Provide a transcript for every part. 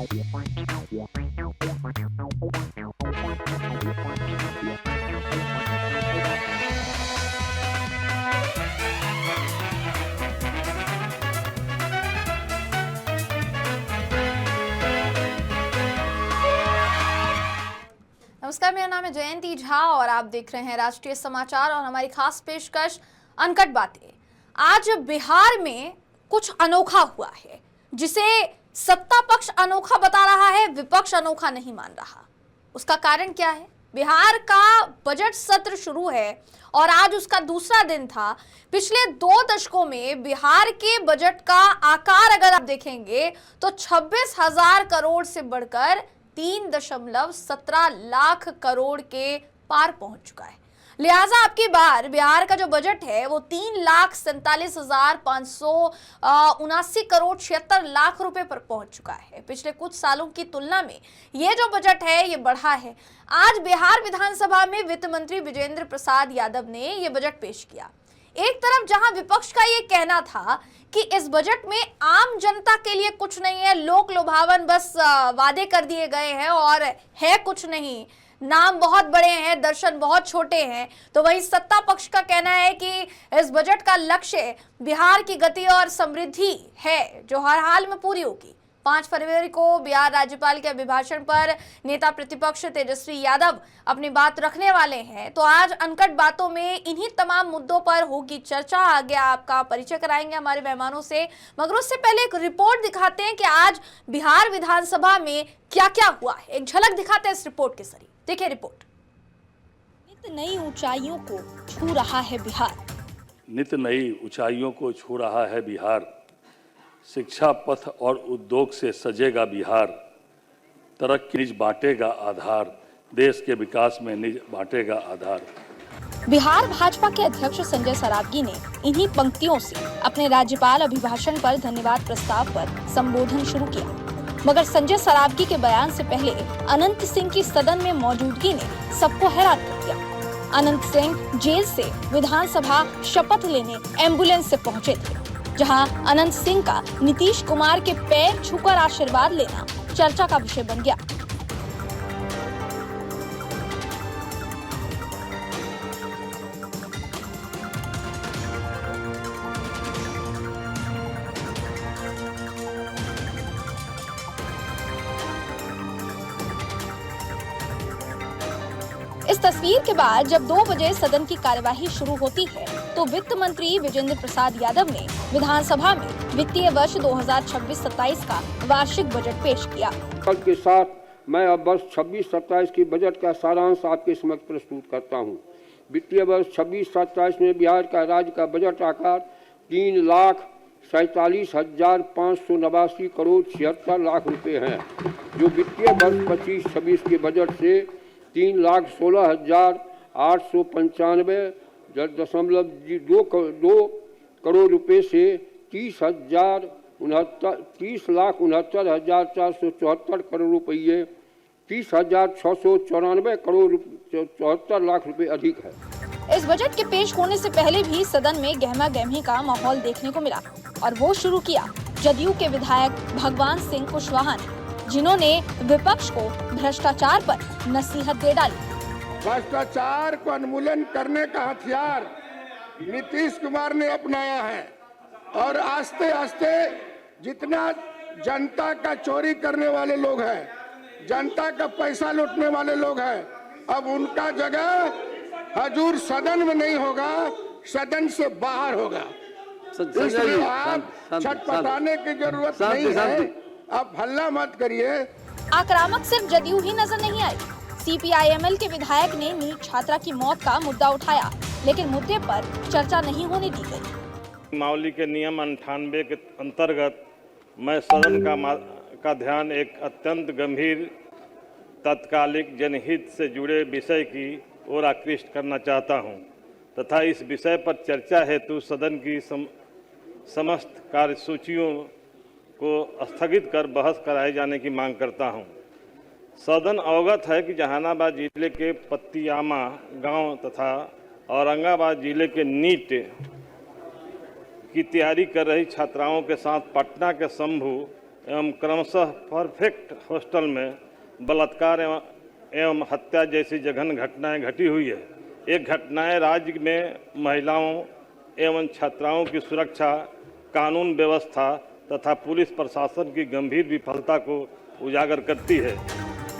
नमस्कार, मेरा नाम है जयंती झा और आप देख रहे हैं राष्ट्रीय समाचार और हमारी खास पेशकश अनकट बातें। आज बिहार में कुछ अनोखा हुआ है जिसे सत्ता पक्ष अनोखा बता रहा है, विपक्ष अनोखा नहीं मान रहा। उसका कारण क्या है? बिहार का बजट सत्र शुरू है और आज उसका दूसरा दिन था। पिछले 2 दशकों में बिहार के बजट का आकार अगर आप देखेंगे तो 26,000 करोड़ से बढ़कर 3.17 लाख करोड़ के पार पहुंच चुका है। लिहाजा आपकी बार बिहार का जो बजट है वो 3,47,579 करोड़ 76 लाख रुपए पर पहुंच चुका है। पिछले कुछ सालों की तुलना में ये जो बजट है ये बढ़ा है। आज बिहार विधानसभा में वित्त मंत्री विजेंद्र प्रसाद यादव ने ये बजट पेश किया। एक तरफ जहां विपक्ष का ये कहना था कि इस बजट में आम जनता के लिए कुछ नहीं है, लोक लुभावन बस वादे कर दिए गए हैं और है कुछ नहीं, नाम बहुत बड़े हैं, दर्शन बहुत छोटे हैं, तो वही सत्ता पक्ष का कहना है कि इस बजट का लक्ष्य बिहार की गति और समृद्धि है जो हर हाल में पूरी होगी। 5 फरवरी को बिहार राज्यपाल के अभिभाषण पर नेता प्रतिपक्ष तेजस्वी यादव अपनी बात रखने वाले हैं। तो आज अनकट बातों में इन्हीं तमाम मुद्दों पर होगी चर्चा। आगे आपका परिचय कराएंगे हमारे मेहमानों से, मगर उससे पहले एक रिपोर्ट दिखाते हैं कि आज बिहार विधानसभा में क्या क्या हुआ है। एक झलक दिखाते हैं इस रिपोर्ट के जरिए। देखिए रिपोर्ट। नित नई ऊंचाइयों को छू रहा है बिहार। नित नई ऊंचाइयों को छू रहा है बिहार। शिक्षा पथ और उद्योग से सजेगा बिहार। तरक्की निज बांटेगा आधार। देश के विकास में निज बांटेगा आधार। बिहार भाजपा के अध्यक्ष संजय सरावगी ने इन्हीं पंक्तियों से अपने राज्यपाल अभिभाषण पर धन्यवाद प्रस्ताव पर संबोधन शुरू किया। मगर संजय सरावगी के बयान से पहले अनंत सिंह की सदन में मौजूदगी ने सबको हैरान कर दिया। अनंत सिंह जेल से विधानसभा शपथ लेने एम्बुलेंस से पहुंचे थे, जहां अनंत सिंह का नीतीश कुमार के पैर छूकर आशीर्वाद लेना चर्चा का विषय बन गया। इस तस्वीर के बाद जब 2 बजे सदन की कार्यवाही शुरू होती है तो वित्त मंत्री विजेंद्र प्रसाद यादव ने विधानसभा में वित्तीय वर्ष 2026-27 का वार्षिक बजट पेश किया। के साथ मैं अब वर्ष 26-27 की बजट का सारांश आपके समक्ष प्रस्तुत करता हूं। वित्तीय वर्ष 26-27 में बिहार का राज्य का बजट आकार 3,47,589 करोड़ 76 लाख रुपए है, जो वित्तीय वर्ष 25-26 के बजट से 3,16,895.2 करोड़ रुपए से 30,69,474 करोड़ रुपये 30,694 करोड़ 74 लाख रुपए अधिक है। इस बजट के पेश होने से पहले भी सदन में गहमा गहमी का माहौल देखने को मिला और वो शुरू किया जदयू के विधायक भगवान सिंह कुशवाहा ने, जिन्होंने विपक्ष को भ्रष्टाचार पर नसीहत दे डाली। भ्रष्टाचार को उन्मूलन करने का हथियार नीतीश कुमार ने अपनाया है और आस्ते आस्ते जितना जनता का चोरी करने वाले लोग हैं, जनता का पैसा लूटने वाले लोग हैं, अब उनका जगह हजूर सदन में नहीं होगा, सदन से बाहर होगा। इसलिए आप छटपटाने की जरूरत नहीं है, आप हल्ला मत करिए। आक्रामक सिर्फ जदयू ही नजर नहीं आई। CPIML के विधायक ने नीट छात्रा की मौत का मुद्दा उठाया, लेकिन मुद्दे पर चर्चा नहीं होने दी गई। मावली के नियम 98 के अंतर्गत मैं सदन का ध्यान एक अत्यंत गंभीर तात्कालिक जनहित से जुड़े विषय की ओर आकृष्ट करना चाहता हूं तथा इस विषय पर चर्चा हेतु सदन की समस्त कार्यसूचियों को स्थगित कर बहस कराए जाने की मांग करता हूं। सदन अवगत है कि जहानाबाद जिले के पत्तियामा गांव तथा औरंगाबाद जिले के नीट की तैयारी कर रही छात्राओं के साथ पटना के शंभू एवं क्रमशः परफेक्ट हॉस्टल में बलात्कार एवं हत्या जैसी जघन्य घटनाएं घटी हुई है। ये घटनाएं राज्य में महिलाओं एवं छात्राओं की सुरक्षा, कानून व्यवस्था तथा पुलिस प्रशासन की गंभीर विफलता को उजागर करती है।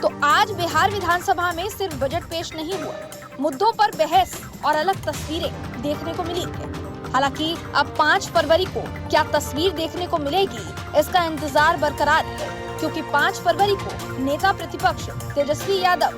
तो आज बिहार विधानसभा में सिर्फ बजट पेश नहीं हुआ, मुद्दों पर बहस और अलग तस्वीरें देखने को मिली है। हालांकि अब 5 फरवरी को क्या तस्वीर देखने को मिलेगी, इसका इंतजार बरकरार है, क्योंकि 5 फरवरी को नेता प्रतिपक्ष तेजस्वी यादव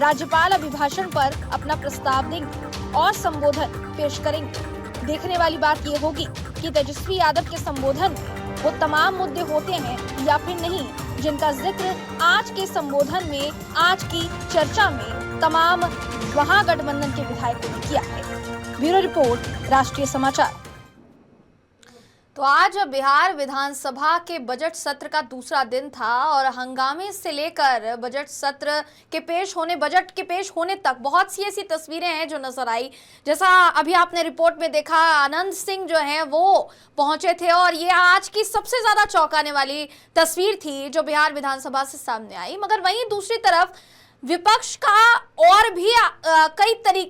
राज्यपाल अभिभाषण पर अपना प्रस्ताव देंगे और संबोधन पेश करेंगे। देखने वाली बात ये होगी कि तेजस्वी यादव के संबोधन में वो तमाम मुद्दे होते हैं या फिर नहीं, जिनका जिक्र आज के संबोधन में, आज की चर्चा में तमाम महागठबंधन के विधायकों ने किया है। ब्यूरो रिपोर्ट, राष्ट्रीय समाचार। तो आज बिहार विधानसभा के बजट सत्र का दूसरा दिन था और हंगामे से लेकर बजट के पेश होने तक बहुत सी ऐसी तस्वीरें हैं जो नजर आई। जैसा अभी आपने रिपोर्ट में देखा, आनंद सिंह जो हैं वो पहुंचे थे और ये आज की सबसे ज्यादा चौंकाने वाली तस्वीर थी जो बिहार विधानसभा से सामने आई। मगर वहीं दूसरी तरफ विपक्ष का और भी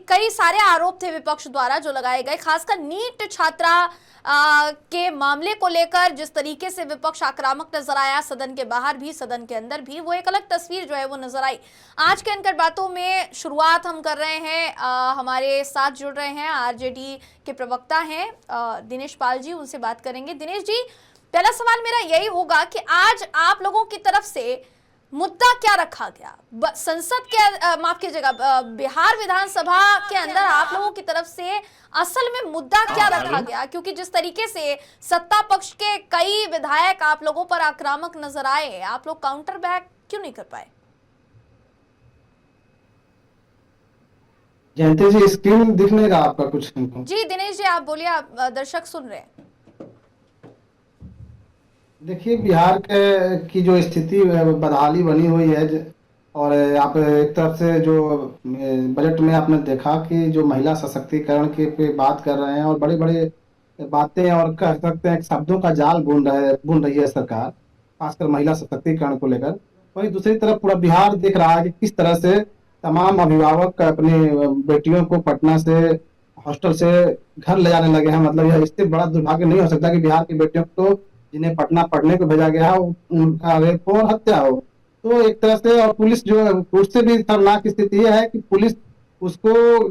कई सारे आरोप थे विपक्ष द्वारा जो लगाए गए, खासकर नीट छात्रा के मामले को लेकर जिस तरीके से विपक्ष आक्रामक नजर आया, सदन के बाहर भी सदन के अंदर भी, वो एक अलग तस्वीर जो है वो नजर आई। आज के अनकट बातों में शुरुआत हम कर रहे हैं, हमारे साथ जुड़ रहे हैं आरजेडी के प्रवक्ता हैं दिनेश पाल जी, उनसे बात करेंगे। दिनेश जी, पहला सवाल मेरा यही होगा कि आज आप लोगों की तरफ से मुद्दा क्या रखा गया? संसद के माफ कीजिएगा, बिहार विधानसभा के अंदर आप लोगों की तरफ से असल में मुद्दा क्या रखा गया? क्योंकि जिस तरीके से सत्ता पक्ष के कई विधायक आप लोगों पर आक्रामक नजर आए, आप लोग काउंटर बैक क्यों नहीं कर पाए? जयंती जी, स्क्रीन दिखने का आपका कुछ? जी दिनेश जी, आप बोलिए, आप दर्शक सुन रहे हैं। देखिए, बिहार की जो स्थिति बदहाली बनी हुई है और आप एक तरफ से जो बजट में आपने देखा कि जो महिला सशक्तिकरण के पे बात कर रहे हैं और बड़े बड़े बातें और कह सकते हैं शब्दों का जाल बुन रही है सरकार, खासकर महिला सशक्तिकरण को लेकर। वहीं दूसरी तरफ पूरा बिहार देख रहा है कि किस तरह से तमाम अभिभावक अपनी बेटियों को पटना से हॉस्टल से घर ले जाने लगे हैं। मतलब यह इससे बड़ा दुर्भाग्य नहीं हो सकता कि बिहार की बेटियों को जिन्हें पटना पढ़ने को भेजा गया हो उनका रेप हो और हत्या हो। तो एक तरह से, और पुलिस जो है उससे भी खतरनाक स्थिति यह है कि पुलिस उसको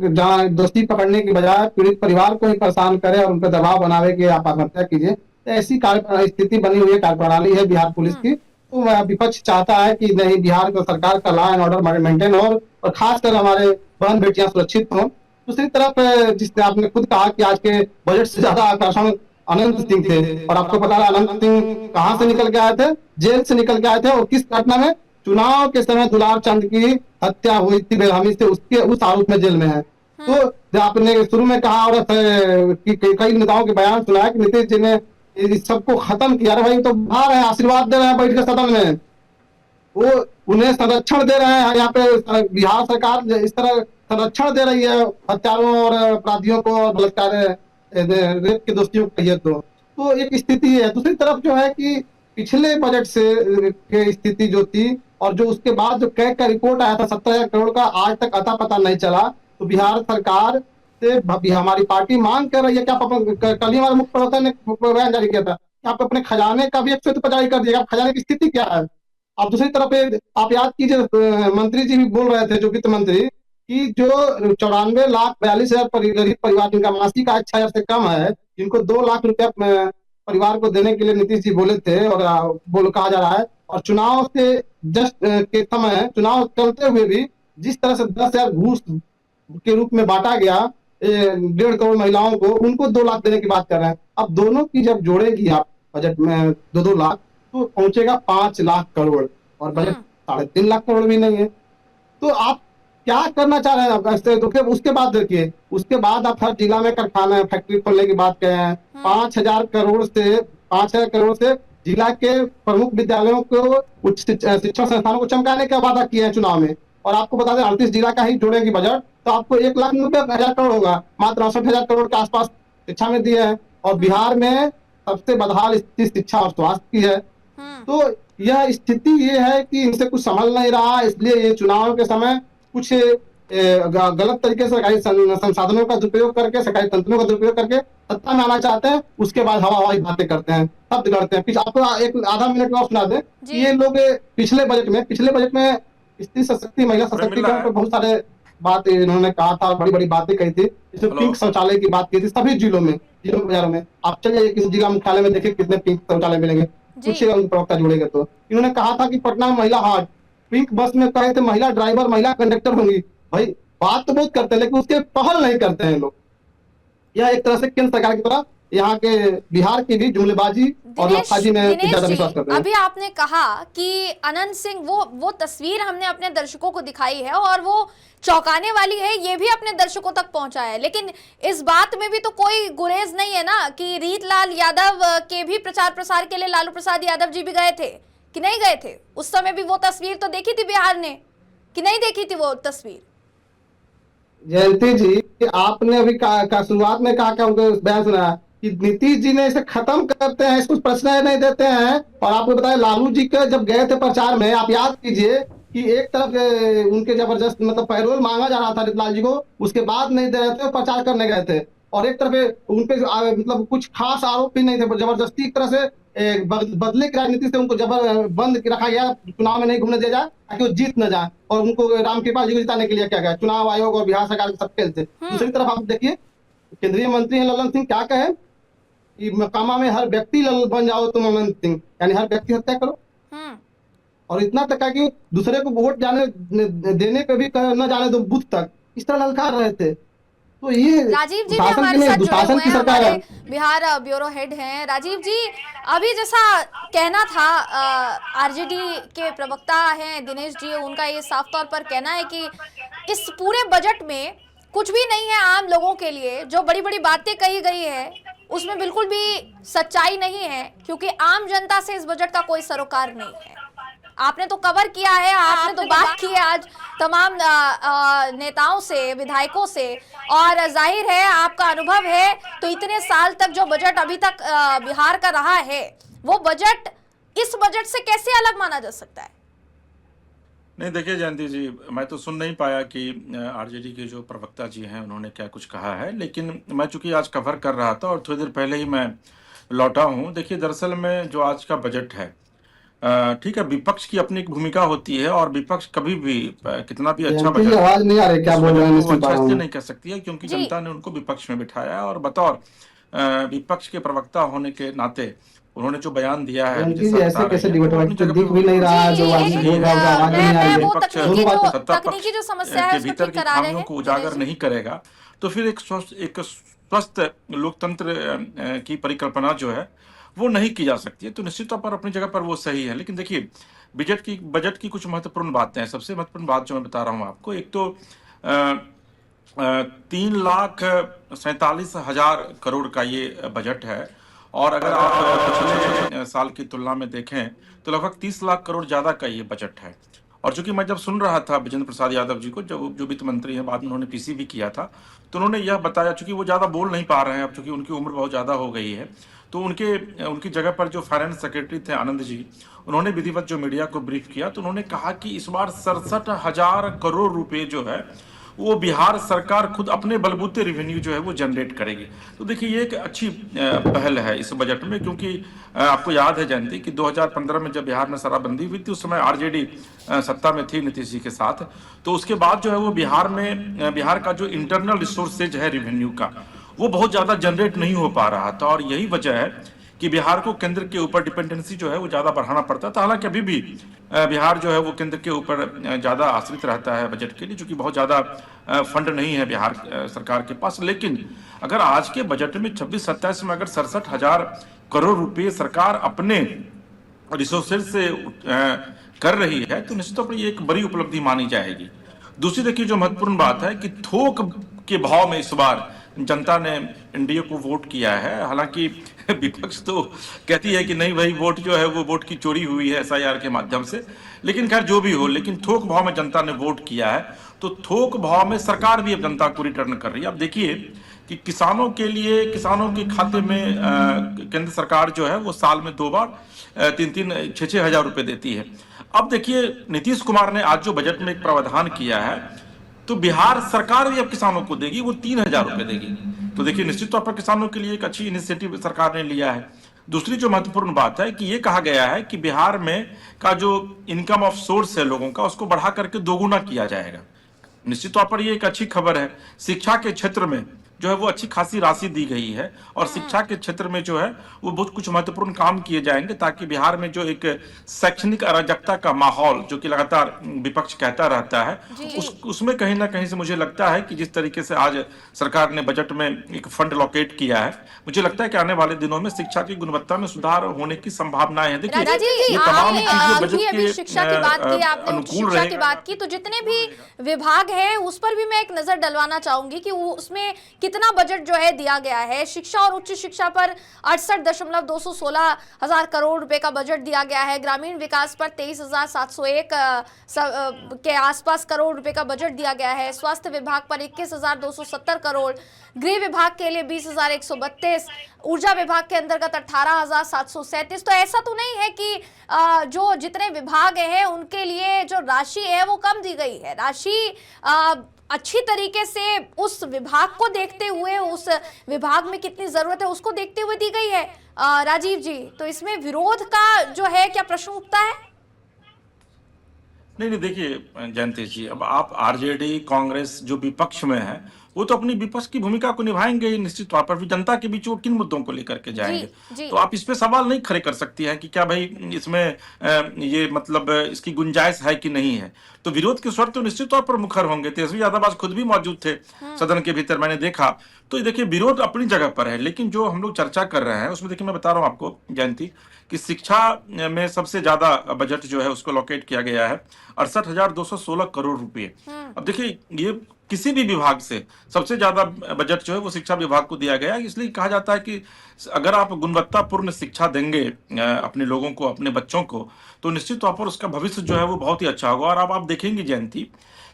दोषी पकड़ने की बजाय पीड़ित परिवार को ही परेशान करे और उन पर दबाव बनावे कि आप आत्महत्या कीजिए। तो ऐसी स्थिति बनी हुई है, कार्यप्रणाली है बिहार पुलिस की। तो विपक्ष चाहता है कि नहीं, बिहार को सरकार का लॉ एंड ऑर्डर मेंटेन हो और खासकर हमारे बहन बेटियां सुरक्षित हों। दूसरी तरफ जिसने आपने खुद कहा कि आज के बजट से ज्यादा आकर्षण अनंत सिंह थे, और आपको पता है अनंत सिंह कहां से निकल के आए थे? जेल से निकल के आए थे। और किस घटना में? चुनाव के समय दुलार चंद की हत्या हुई थी बेरहमी से, उसके उस आरोप में जेल में है। तो आपने शुरू में कहा और कई नेताओं के बयान सुनाया कि नीतीश जी ने इस सबको खत्म किया। भाई तो बाहर है, आशीर्वाद दे रहे हैं बैठ के सदन में, वो उन्हें संरक्षण दे रहे हैं। यहाँ पे बिहार सरकार इस तरह संरक्षण दे रही है हत्यारों और अपराधियों को और बलात्कार रेप के दोषियों को कहिए तो एक स्थिति है। दूसरी तरफ जो है कि पिछले बजट से के स्थिति जो थी और जो उसके बाद जो कैग का रिपोर्ट आया था 17,000 करोड़ का, आज तक अता पता नहीं चला। तो बिहार सरकार से हमारी पार्टी मांग कर रही है कि आप कल ही हमारे मुख्य प्रवक्ता ने बयान जारी किया था कि आप अपने खजाने का भी एक श्वेत पत्र जारी कर दिएगा, खजाने की स्थिति क्या है। अब दूसरी तरफ आप याद कीजिए, मंत्री जी भी बोल रहे थे, जो वित्त मंत्री, कि जो 94,42,000 गरीब परिवार जिनका मासिक आय 6,000 से कम है, जिनको 2 लाख रुपया परिवार को देने के लिए नीतीश जी बोले थे और कहा जा रहा है। और चुनाव से जस्ट के समय, चुनाव चलते हुए भी जिस तरह से 10,000 घूस के रूप में बांटा गया 1.5 करोड़ महिलाओं को, उनको 2 लाख देने की बात कर रहे हैं। अब दोनों की जब जोड़ेगी आप बजट में 2-2 लाख, तो पहुंचेगा 5 लाख करोड़, और बजट 3.5 लाख करोड़ भी नहीं है। तो आप क्या करना चाह रहे हैं? तो फिर उसके बाद देखिए, उसके बाद आप हर जिला में कारखाना फैक्ट्री खोलने की बात कह रहे हैं। 5,000 करोड़ से जिला के प्रमुख विद्यालयों को, उच्च शिक्षा संस्थानों को चमकाने का वादा किया है चुनाव में। और आपको बता दें 38 जिला का ही जोड़ेगी बजट तो आपको 1,90,000 करोड़ होगा। मात्र 69,000 करोड़ के आसपास शिक्षा में दिए हैं। और बिहार में सबसे बदहाल स्थिति शिक्षा और स्वास्थ्य की है। तो यह स्थिति ये है कि इनसे कुछ संभल नहीं रहा, इसलिए ये चुनाव के समय कुछ गलत तरीके से सरकारी संसाधनों का दुरुपयोग करके, सरकारी तंत्रों का दुरुपयोग करके सत्ता में आना चाहते हैं। उसके बाद हवाई बातें करते हैं, शब्द करते हैं। आपको एक आधा मिनट और सुना दें कि ये लोग पिछले बजट में स्त्री सशक्ति, महिला सशक्तिकरण पर बहुत सारे बात इन्होंने कहा था, बड़ी बड़ी बातें कही थी। इसमें पिंक शौचालय की बात की थी सभी जिलों में, बाजारों में। आप चल जाइए किसी जिला मुख्यालय में, देखिए कितने पिंक शौचालय मिलेंगे, कुछ प्रवक्ता जुड़ेंगे। तो इन्होंने कहा था कि पटना में महिला हाट, पिंक बस में कहे थे महिला ड्राइवर, महिला कंडक्टर होंगी। भाई बात तो बहुत करते हैं, लेकिन उसके पहल नहीं करते हैं लोग। यह एक तरह से केंद्र सरकार की तरह यहाँ के बिहार की भी जुमलेबाजी और लफाजी में ज्यादा विश्वास करते हैं। अभी आपने कहा कि अनंत सिंह, वो तस्वीर हमने अपने दर्शकों को दिखाई है और वो चौंकाने वाली है, ये भी अपने दर्शकों तक पहुंचा है। लेकिन इस बात में भी तो कोई गुरेज नहीं है ना कि रीतलाल यादव के भी प्रचार प्रसार के लिए लालू प्रसाद यादव जी भी गए थे कि नहीं गए थे? उस समय भी वो तस्वीर तो देखी थी बिहार ने, कि नहीं देखी थी वो तस्वीर? जयंती जी, आपने अभी शुरुआत में कहा क्या उनको बयान सुना कि नीतीश जी ने इसे खत्म करते हैं, इसको प्रश्न नहीं देते हैं। और आपको बताया लालू जी के जब गए थे प्रचार में, आप याद कीजिए कि एक तरफ उनके जबरदस्त मतलब पैरोल मांगा जा रहा था रीतलाल जी को, उसके बाद नहीं दे रहे थे, प्रचार करने गए थे। और एक तरफ उनपे मतलब कुछ खास आरोप भी नहीं थे, जबरदस्ती एक तरह से बदले की राजनीति से उनको बंद रखा गया, चुनाव में नहीं घूमने दिया जाए ताकि वो जीत न जाए। और उनको रामकृपाल जी को जिताने के लिए क्या गया, चुनाव आयोग और बिहार सरकार के सब खेल थे। दूसरी तरफ आप देखिए केंद्रीय मंत्री हैं ललन सिंह, क्या कहे कि मकामा में हर व्यक्ति बन जाओ तुम अनंत सिंह, यानी हर व्यक्ति हत्या करो। और इतना तक है कि दूसरे को वोट देने पे भी न जाने दो बूथ तक, इस तरह ललकार रहे थे। तो ये राजीव जी भी हमारे साथ जुड़े हुए हैं, हमारे बिहार ब्यूरो हेड हैं। राजीव जी, अभी जैसा कहना था, आरजेडी के प्रवक्ता हैं दिनेश जी, उनका ये साफ तौर पर कहना है कि इस पूरे बजट में कुछ भी नहीं है आम लोगों के लिए। जो बड़ी बड़ी बातें कही गई है उसमें बिल्कुल भी सच्चाई नहीं है, क्योंकि आम जनता से इस बजट का कोई सरोकार नहीं है। आपने तो कवर किया है, आपने तो बात की है आज तमाम नेताओं से, विधायकों से, और जाहिर है आपका अनुभव है। तो इतने साल तक जो बजट अभी तक बिहार का रहा है, वो बजट इस बजट से कैसे अलग माना जा सकता है? नहीं, देखिए जयंती जी, मैं तो सुन नहीं पाया कि आरजेडी के जो प्रवक्ता जी हैं उन्होंने क्या कुछ कहा है, लेकिन मैं चूंकि आज कवर कर रहा था और थोड़ी देर पहले ही मैं लौटा हूं। देखिए दरअसल में जो आज का बजट है, ठीक है, विपक्ष की अपनी एक भूमिका होती है और विपक्ष कभी भी कितना भी अच्छा बजट आवाज नहीं आ रही, क्या बोल रहे हैं अच्छा इसलिए नहीं कह सकती है क्योंकि जनता ने उनको विपक्ष में बिठाया और बतौर विपक्ष के प्रवक्ता होने के नाते उन्होंने जो बयान दिया है, ऐसे कैसे दिख भी नहीं रहा, जो तकनीकी जो समस्या है उसको ठीक करा रहे हैं, को उजागर नहीं करेगा तो फिर एक स्वस्थ लोकतंत्र की परिकल्पना जो है वो नहीं की जा सकती है। तो निश्चित तौर पर अपनी जगह पर वो सही है। लेकिन देखिए बजट की कुछ महत्वपूर्ण बातें हैं। सबसे महत्वपूर्ण बात जो मैं बता रहा हूँ आपको, एक तो 3,47,000 करोड़ का ये बजट है और अगर आप पिछले साल की तुलना में देखें तो लगभग 30 लाख करोड़ ज्यादा का ये बजट है। और चूंकि मैं जब सुन रहा था विजेंद्र प्रसाद यादव जी को, जो वित्त मंत्री हैं, बाद में उन्होंने पीसी भी किया था, तो उन्होंने यह बताया, चूंकि वो ज्यादा बोल नहीं पा रहे हैं अब, चूंकि उनकी उम्र बहुत ज्यादा हो गई है, तो उनकी जगह पर जो फाइनेंस सेक्रेटरी थे आनंद जी, उन्होंने विधिवत जो मीडिया को ब्रीफ किया तो उन्होंने कहा कि इस बार 67,000 करोड़ रुपए जो है वो बिहार सरकार खुद अपने बलबूते रेवेन्यू जो है वो जनरेट करेगी। तो देखिए ये एक अच्छी पहल है इस बजट में, क्योंकि आपको याद है जयंती कि 2015 में जब बिहार में शराबबंदी हुई थी, उस समय आरजेडी सत्ता में थी नीतीश जी के साथ। तो उसके बाद जो है वो बिहार का जो इंटरनल रिसोर्सेज है रेवेन्यू का, वो बहुत ज्यादा जनरेट नहीं हो पा रहा था और यही वजह है कि बिहार को केंद्र के ऊपर डिपेंडेंसी जो है वो ज्यादा बढ़ाना पड़ता था। हालांकि अभी भी बिहार जो है वो केंद्र के ऊपर ज्यादा आश्रित रहता है बजट के लिए, क्योंकि बहुत ज्यादा फंड नहीं है बिहार सरकार के पास। लेकिन अगर आज के बजट में 26-27 में अगर 67,000 करोड़ रुपए सरकार अपने रिसोर्सेज से कर रही है तो निश्चित तौर पर ये एक बड़ी उपलब्धि मानी जाएगी। दूसरी देखिए जो महत्वपूर्ण बात है कि थोक के भाव में इस बार जनता ने एनडीए को वोट किया है। हालांकि विपक्ष तो कहती है कि नहीं भाई, वोट जो है वो वोट की चोरी हुई है एसआईआर के माध्यम से, लेकिन खैर जो भी हो, लेकिन थोक भाव में जनता ने वोट किया है। तो थोक भाव में सरकार भी अब जनता को रिटर्न कर रही है। अब देखिए कि किसानों के लिए, किसानों के खाते में केंद्र सरकार जो है वो साल में 2 बार 3-6 हजार रुपए देती है। अब देखिए नीतीश कुमार ने आज जो बजट में एक प्रावधान किया है, तो बिहार सरकार भी अब किसानों को देगी, वो 3,000 रुपए देगी। तो देखिए निश्चित तौर पर किसानों के लिए एक अच्छी इनिशिएटिव सरकार ने लिया है। दूसरी जो महत्वपूर्ण बात है कि ये कहा गया है कि बिहार में का जो इनकम ऑफ सोर्स है लोगों का, उसको बढ़ा करके 2 गुना किया जाएगा। निश्चित तौर पर ये एक अच्छी खबर है। शिक्षा के क्षेत्र में जो है वो अच्छी खासी राशि दी गई है, और शिक्षा के क्षेत्र में जो है वो बहुत कुछ महत्वपूर्ण काम किए जाएंगे, ताकि बिहार में जो एक शैक्षणिक अराजकता का माहौल जो कि लगातार विपक्ष कहता रहता है, उसमें कहीं ना कहीं से मुझे लगता है कि जिस तरीके से आज सरकार ने बजट में एक फंड लोकेट किया है, मुझे लगता है कि आने वाले दिनों में शिक्षा की गुणवत्ता में सुधार होने की संभावनाएं हैं। देखिए ये तमाम चीजें बजट के शिक्षा की बात की, आपने अनुकूल शिक्षा की बात की, तो जितने भी विभाग हैं उस पर भी मैं एक नजर डलवाना चाहूंगी कि उसमें कितना बजट जो है दिया गया है। शिक्षा और उच्च शिक्षा पर 68,216 हजार करोड़ रुपए का बजट दिया गया है। ग्रामीण विकास पर 23,701 के आसपास करोड़ रुपए का बजट दिया गया है। स्वास्थ्य विभाग पर 21,270 करोड़, गृह विभाग के लिए 20,132, ऊर्जा विभाग के अंतर्गत 18,737। तो ऐसा तो नहीं है कि जो जितने विभाग हैं उनके लिए जो राशि है वो कम दी गई है। राशि अच्छी तरीके से उस विभाग को देखते हुए, उस विभाग में कितनी जरूरत है उसको देखते हुए दी गई है। राजीव जी, तो इसमें विरोध का जो है क्या प्रश्न उठता है? नहीं, देखिए जयंती जी, अब आप आरजेडी कांग्रेस जो विपक्ष में है वो तो अपनी विपक्ष की भूमिका को निभाएंगे ही निश्चित तौर पर। जनता के बीच वो किन मुद्दों को लेकर के जाएंगे, तो आप इस पे सवाल नहीं खड़े कर सकती हैं कि क्या भाई इसमें ये मतलब इसकी गुंजाइश है कि नहीं है। तो विरोध के स्वर तो निश्चित तौर पर मुखर होंगे। तेजस्वी यादव आज खुद भी मौजूद थे सदन के भीतर, मैंने देखा। तो देखिए विरोध अपनी जगह पर है, लेकिन जो हम लोग चर्चा कर रहे हैं उसमें देखिए मैं बता रहा हूं आपको जयंती कि शिक्षा में सबसे ज्यादा बजट जो है उसको लोकेट किया गया है 68,216 करोड़ रुपए। अब देखिए ये किसी भी विभाग से सबसे ज्यादा बजट जो है वो शिक्षा विभाग को दिया गया है। इसलिए कहा जाता है कि अगर आप गुणवत्तापूर्ण शिक्षा देंगे अपने लोगों को, अपने बच्चों को, तो निश्चित तौर पर उसका भविष्य जो है वो बहुत ही अच्छा होगा। और अब आप देखेंगे जयंती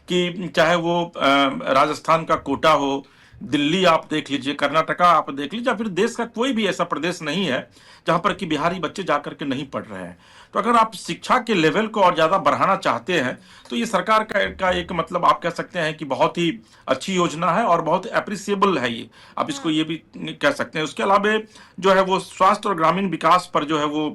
कि चाहे वो राजस्थान का कोटा हो, दिल्ली आप देख लीजिए, कर्नाटका आप देख लीजिए, या फिर देश का कोई भी ऐसा प्रदेश नहीं है जहां पर कि बिहारी बच्चे जाकर के नहीं पढ़ रहे हैं। तो अगर आप शिक्षा के लेवल को और ज्यादा बढ़ाना चाहते हैं तो ये सरकार का एक मतलब आप कह सकते हैं कि बहुत ही अच्छी योजना है और बहुत अप्रिसिएबल है ये, आप इसको ये भी कह सकते हैं। उसके अलावा जो है वो स्वास्थ्य और ग्रामीण विकास पर जो है वो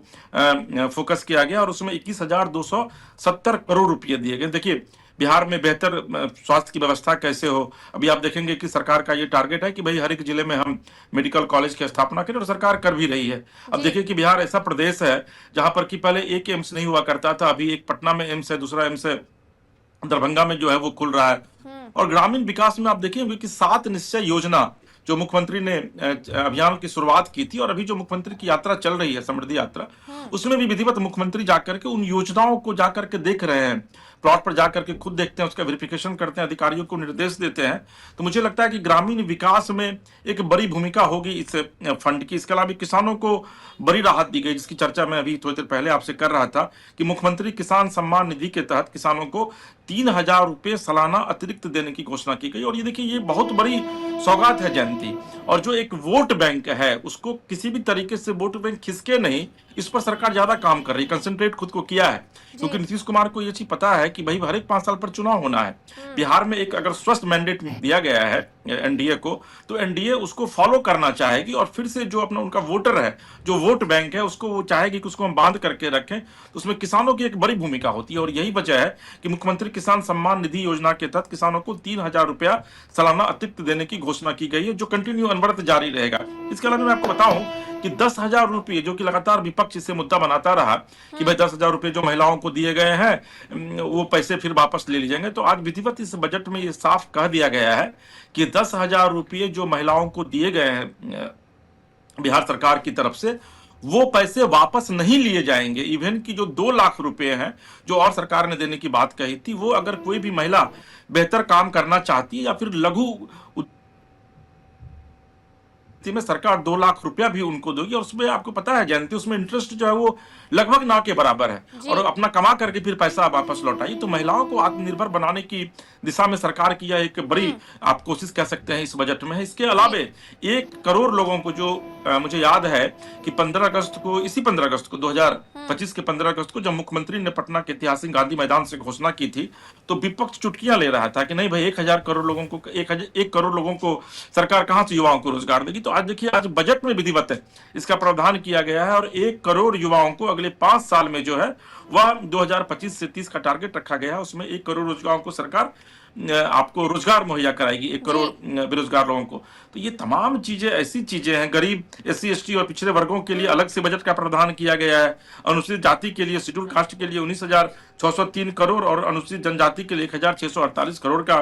फोकस किया गया और उसमें 21,270 करोड़ रुपये दिए गए। देखिए बिहार में बेहतर स्वास्थ्य की व्यवस्था कैसे हो, अभी आप देखेंगे कि सरकार का ये टारगेट है कि भाई हर एक जिले में हम मेडिकल कॉलेज की स्थापना करें, और सरकार कर भी रही है। अब देखिए कि बिहार ऐसा प्रदेश है जहां पर कि पहले एक एम्स नहीं हुआ करता था, अभी एक पटना में एम्स है, दूसरा एम्स दरभंगा में जो है वो खुल रहा है। और ग्रामीण विकास में आप देखेंगे कि 7 निश्चय योजना जो मुख्यमंत्री ने अभियान की शुरुआत की थी, और अभी जो मुख्यमंत्री की यात्रा चल रही है समृद्धि यात्रा, उसमें भी विधिवत मुख्यमंत्री जाकर के उन योजनाओं को जाकर के देख रहे हैं, प्लॉट पर जाकर के खुद देखते हैं, उसका वेरिफिकेशन करते हैं, अधिकारियों को निर्देश देते हैं। तो मुझे लगता है कि ग्रामीण विकास में एक बड़ी भूमिका होगी इस फंड की। इसके अलावा किसानों को बड़ी राहत दी गई, जिसकी चर्चा मैं अभी थोड़ी देर पहले आपसे कर रहा था कि मुख्यमंत्री किसान सम्मान निधि के तहत किसानों को 3,000 रुपए सालाना अतिरिक्त देने की घोषणा की गई। और ये देखिए ये बहुत बड़ी सौगात है जयंती, और जो एक वोट बैंक है उसको किसी भी तरीके से वोट बैंक खिसके नहीं, इस पर सरकार ज्यादा काम कर रही है, कंसंट्रेट खुद को किया है। क्योंकि नीतीश कुमार को ये चीज पता है कि भाई हर एक 5 साल पर चुनाव होना है। बिहार में एक अगर स्वस्थ मैंडेट दिया गया है एनडीए को, तो एनडीए उसको फॉलो करना चाहेगी, और फिर से जो अपना उनका वोटर है, जो वोट बैंक है, उसको वो चाहेगी कि उसको हम बांध करके रखें। तो उसमें किसानों की एक बड़ी भूमिका होती है, और यही वजह है कि मुख्यमंत्री किसान सम्मान निधि योजना के तहत किसानों को 3,000 रुपया सालाना अतिरिक्त देने की घोषणा की गई है, जो कंटिन्यू अनवरत जारी रहेगा। इसके अलावा मैं आपको बताऊं कि 10,000 रुपये, जो कि लगातार विपक्ष इसे मुद्दा बनाता रहा कि भाई 10,000 रुपये जो महिलाओं को दिए गए हैं वो पैसे फिर वापस ले लिए जाएंगे, तो आज विधिवत इस बजट में ये साफ कह दिया गया है कि 10,000 रुपये जो महिलाओं को दिए गए हैं बिहार सरकार की तरफ से, वो पैसे वापस नहीं लिए जाएंगे। इवन की जो 2 लाख रुपए हैं जो और सरकार ने देने की बात कही थी, वो अगर कोई भी महिला बेहतर काम करना चाहती है या फिर लघु में सरकार 2 लाख रुपया भी उनको देगी, और उसमें आपको पता है जयंती, उसमें इंटरेस्ट जो है वो लगभग ना के बराबर है, और अपना कमा करके फिर पैसा वापस लौटाई। तो महिलाओं को आत्मनिर्भर बनाने की दिशा में सरकार की यह एक बड़ी आप कोशिश कह सकते हैं इस बजट में है। इसके अलावे 1 करोड़ लोगों को जो मुझे याद है कि 15 अगस्त को, इसी 15 अगस्त को 2025 के 15 अगस्त को जब मुख्यमंत्री ने पटना के ऐतिहासिक गांधी मैदान से घोषणा की थी, तो विपक्ष चुटकियां ले रहा था कि नहीं भाई 1 करोड़ लोगों को 1 करोड़ लोगों को सरकार कहां से युवाओं को रोजगार देगी। तो आज देखिए, आज बजट में विधिवत है इसका प्रावधान किया गया है, और 1 करोड़ युवाओं को अगले 5 साल में जो है वह 2025 से 30 का टारगेट रखा गया है। उसमें 1 करोड़ रोजगारों को सरकार आपको रोजगार मुहैया कराएगी, 1 करोड़ बेरोजगार लोगों को। तो ये तमाम चीजें ऐसी चीजें हैं। गरीब, SC ST और पिछड़े वर्गों के लिए अलग से बजट का प्रावधान किया गया है। अनुसूचित जाति के लिए, शेड्यूल कास्ट के लिए 19,603 करोड़ और अनुसूचित जनजाति के लिए 1,648 करोड़ का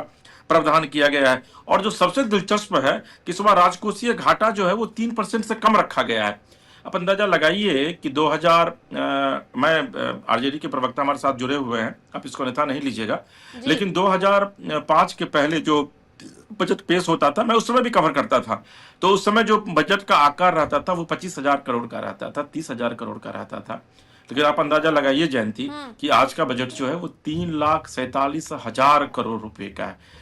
प्रावधान किया गया है। और जो सबसे दिलचस्प है कि इस बार राजकोषीय घाटा जो है वो 3% से कम रखा गया है। आप अंदाजा लगाइए कि 2000 मैं RJD के प्रवक्ता हमारे साथ जुड़े हुए हैं, आप इसको अन्यथा नहीं लीजिएगा, लेकिन 2005 के पहले जो बजट पेश होता था, मैं उस समय भी कवर करता था, तो उस समय जो बजट का आकार रहता था वो 25,000 करोड़ का रहता था, 30,000 करोड़ का रहता था। लेकिन आप अंदाजा लगाइए जयंती कि आज का बजट जो है वो 3,47,000 करोड़ रुपए का है।